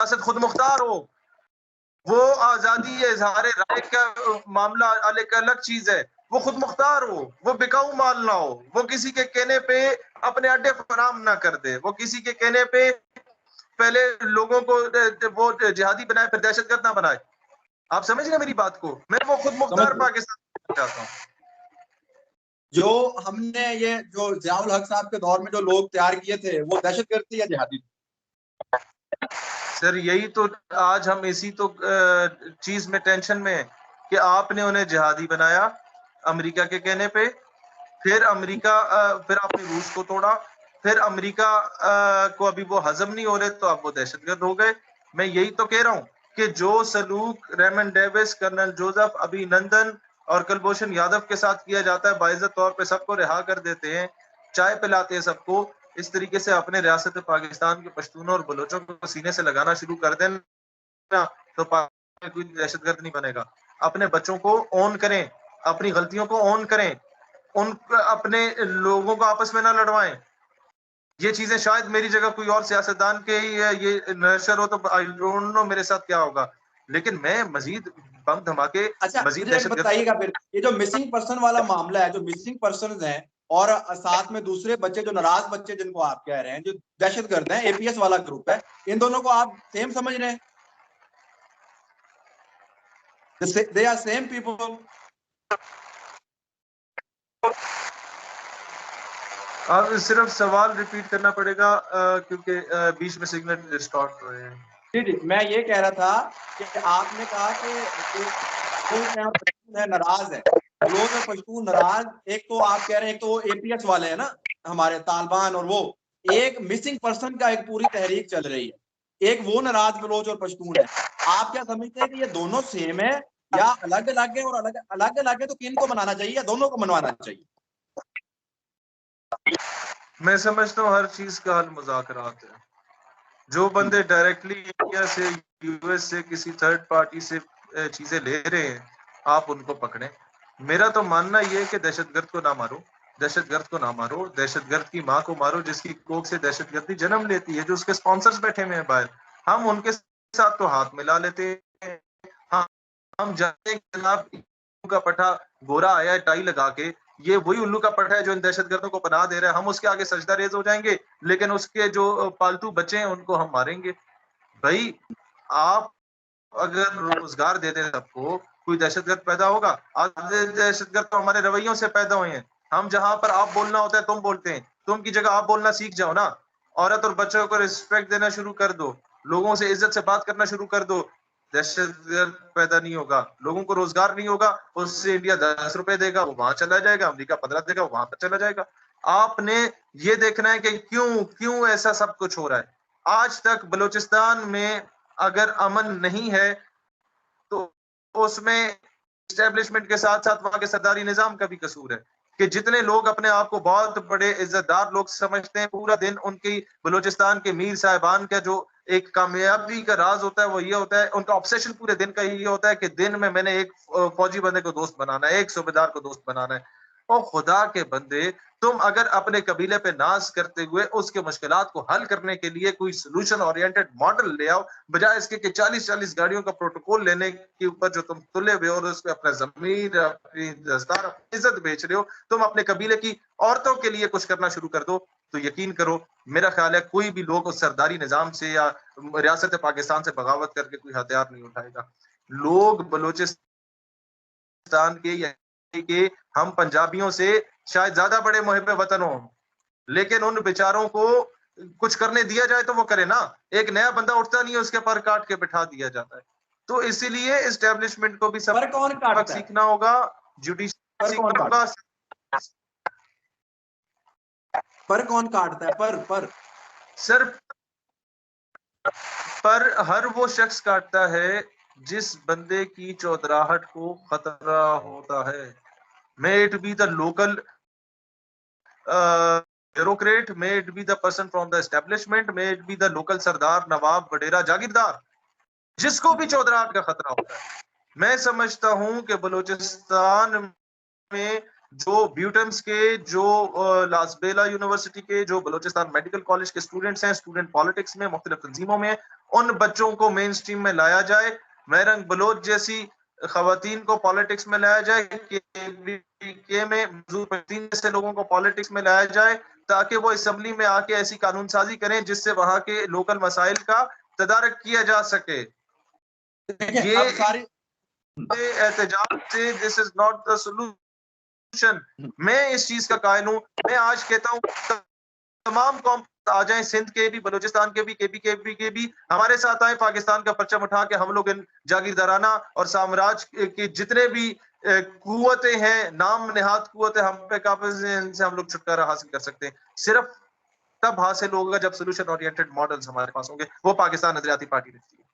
सियासत खुद मुख्तार हो, वो आजादी इजहार राय का मामला एक अलग चीज है, वो खुद मुख्तार हो, वो बिकाऊ माल ना हो, वो किसी के कहने पे अपने अड्डे फराम ना कर दे, वो किसी के कहने पे पहले लोगों को वो जिहादी बनाए फिर दहशतगर्द ना बनाए। आप समझ गए मेरी बात को? मैं वो खुद मुख्तार पाकिस्तान चाहता हूँ। जो हमने ये जो जियाउल हक साहब के दौर में जो लोग तैयार किए थे वो दहशतगर्द थे या जिहादी थे? सर यही तो आज हम इसी तो चीज में टेंशन में है कि आपने उन्हें जिहादी बनाया अमेरिका के कहने पे, फिर अमेरिका फिर आपने रूस को तोड़ा, फिर अमेरिका को अभी वो हजम नहीं हो रहे तो अब वो दहशतगर्द हो गए। मैं यही तो कह रहा हूँ कि जो सलूक रेमन डेविस, कर्नल जोसेफ अभिनंदन और कुलभूषण यादव के साथ किया जाता है, बाइज्जत तौर पे सबको रिहा कर देते हैं, चाय पिलाते हैं सबको, इस तरीके से अपने रियासत पाकिस्तान के पश्तूनों और बलोचों को सीने से लगाना शुरू कर देना तो कोई दहशतगर्द नहीं बनेगा। अपने बच्चों को ऑन करें, अपनी गलतियों को ऑन करें, उन अपने लोगों को आपस में ना लड़वाएं। ये चीजें शायद मेरी जगह कोई और सियासतदान के ये नशर हो तो आई डोंट नो मेरे साथ क्या होगा, लेकिन मैं मजीद बम धमाके, अच्छा मजीद मुझे बताइएगा फिर ये जो मिसिंग पर्सन वाला मामला है, जो मिसिंग पर्सन है और साथ में दूसरे बच्चे जो नाराज बच्चे जिनको आप कह रहे हैं जो दहशतगर्द हैं, एपीएस वाला ग्रुप है, इन दोनों को आप सेम समझ रहे हैं? They are same people. अब सिर्फ सवाल रिपीट करना पड़ेगा क्योंकि बीच में सिग्नल डिस्टॉर्ट हो रहे हैं। जी जी, मैं ये कह रहा था कि आपने कहा कि पश्तून है नाराज है, बलोच और पश्तून नाराज, एक तो आप कह रहे हैं एक तो एपीएस वाले हैं ना हमारे तालिबान, और वो एक मिसिंग पर्सन का एक पूरी तहरीक चल रही है, एक वो नाराज बलोच और पश्तून है। आप क्या समझते हैं कि ये दोनों सेम है या अलग अलग है? और अलग अलग है तो किन को मनाना चाहिए या दोनों को मनवाना चाहिए? मैं समझता हूँ हर चीज का हल मुज़ाकरात है। जो बंदे डायरेक्टली इंडिया से, यूएस से, किसी थर्ड पार्टी से चीजें ले रहे हैं, आप उनको पकड़ें। मेरा तो मानना ये है कि दहशतगर्द को ना मारो, दहशतगर्द को ना मारो, दहशतगर्द की माँ को मारो जिसकी कोख से दहशतगर्दी जन्म लेती है, जो उसके स्पॉन्सर्स बैठे हुए हैं बाहर, हम उनके साथ तो हाथ मिला लेते हैं। हाँ, हम जानते हैं कि जनाब का पठा गोरा आया है टाई लगा के, ये वही उल्लू का पठा है जो इन दहशतगर्दों को पनाह दे रहा है, हम उसके आगे सजदा रेज हो जाएंगे, लेकिन उसके जो पालतू बच्चे हैं उनको हम मारेंगे। भाई आप अगर रोजगार देते हैं सबको, कोई दहशतगर्द पैदा होगा? आधे दहशतगर्द तो हमारे रवैयों से पैदा हुए हैं। हम जहां पर आप बोलना होता है तुम बोलते हैं, तुम की जगह आप बोलना सीख जाओ ना। औरत और बच्चों को रिस्पेक्ट देना शुरू कर दो, लोगों से इज्जत से बात करना शुरू कर दो, दहशतगर्द पैदा नहीं होगा। लोगों को रोजगार नहीं होगा, उससे इंडिया 10 रुपए देगा वो वहां चला जाएगा, अमेरिका 15 देगा वहां पर चला जाएगा। आपने ये देखना है कि क्यों क्यों ऐसा सब कुछ हो रहा है। आज तक बलूचिस्तान में अगर अमन नहीं है तो उसमें एस्टेब्लिशमेंट के साथ साथ वहां के सरदारी निजाम का भी कसूर है कि जितने लोग अपने आप को बहुत बड़े इज्जतदार लोग समझते हैं, पूरा दिन उनकी बलूचिस्तान के मीर साहिबान का जो एक कामयाबी का राज होता है वो ये होता है, उनका ऑब्सेशन पूरे दिन का ये होता है कि दिन में मैंने एक फौजी बंदे को दोस्त बनाना है, एक सूबेदार को दोस्त बनाना है। और खुदा के बंदे, तुम अगर अपने कबीले पे नाज करते हुए उसके मुश्किलात को हल करने के लिए कोई सोल्यूशन ओरिएंटेड मॉडल ले आओ, बजाय इसके कि 40-40 गाड़ियों का प्रोटोकॉल लेने के ऊपर जो तुम तुले हुए और उस पे अपना जमीर, अपनी दस्तार, अपनी इज्जत बेच रहे हो, तुम अपने कबीले की औरतों के लिए कुछ करना शुरू कर दो तो यकीन करो मेरा ख्याल है कोई भी लोग उस सरदारी निजाम से या रियासत पाकिस्तान से बगावत करके कोई हथियार नहीं उठाएगा। लोग बलूचिस्तान के या के हम पंजाबियों से शायद ज्यादा बड़े मुहिब वतन हो, लेकिन उन बेचारों को कुछ करने दिया जाए तो वो करे ना। एक नया बंदा उठता नहीं है, उसके पर काट के बिठा दिया जाता है। तो इसीलिए एस्टेब्लिशमेंट को भी सबक सीखना होगा, जुडिशरी सीखना होगा। पर कौन काटता है? पर सर पर हर वो शख्स काटता है जिस बंदे की चौधराहट को खतरा होता है। May it be the local bureaucrat, may it be the person from the establishment, may it be the local सरदार, नवाब, वडेरा, जागीरदार, जिसको भी चौधराहट का खतरा होता है। मैं समझता हूं कि बलूचिस्तान में जो ब्यूटम्स के, जो लासबेला यूनिवर्सिटी के, जो बलूचिस्तान मेडिकल कॉलेज के स्टूडेंट्स हैं, स्टूडेंट पॉलिटिक्स में, मुख्तलिफ तंजीमों में, उन बच्चों को मेन स्ट्रीम में लाया जाए, महरंग बलोच जैसी खवातीन को पॉलिटिक्स में लाया जाए, के में मजदूर पश्तीन जैसे लोगों को पॉलिटिक्स में लाया जाए, ताकि वो असेंबली में आके ऐसी कानून साजी करें जिससे वहां के लोकल मसाइल का तदारक किया जा सके। देखिए ये अब सारी एहतजाज से this is not the solution. मैं इस चीज का कायल हूं। मैं आज कहता हूं तमाम कौम आ जाएं, सिंध के भी, बलूचिस्तान के भी, केपी के भी हमारे साथ आए, पाकिस्तान का परचम उठा के हम लोग इन जागीरदाराना और साम्राज्य की जितने भी कुव्वतें हैं, नाम नेहाद कुव्वतें हम पे काबिज हैं, इनसे हम लोग छुटकारा हासिल कर सकते हैं। सिर्फ तब हासिल होगा जब सोल्यूशन ओरिएंटेड मॉडल्स हमारे पास होंगे। वो पाकिस्तान नजरियाती पार्टी रहती है।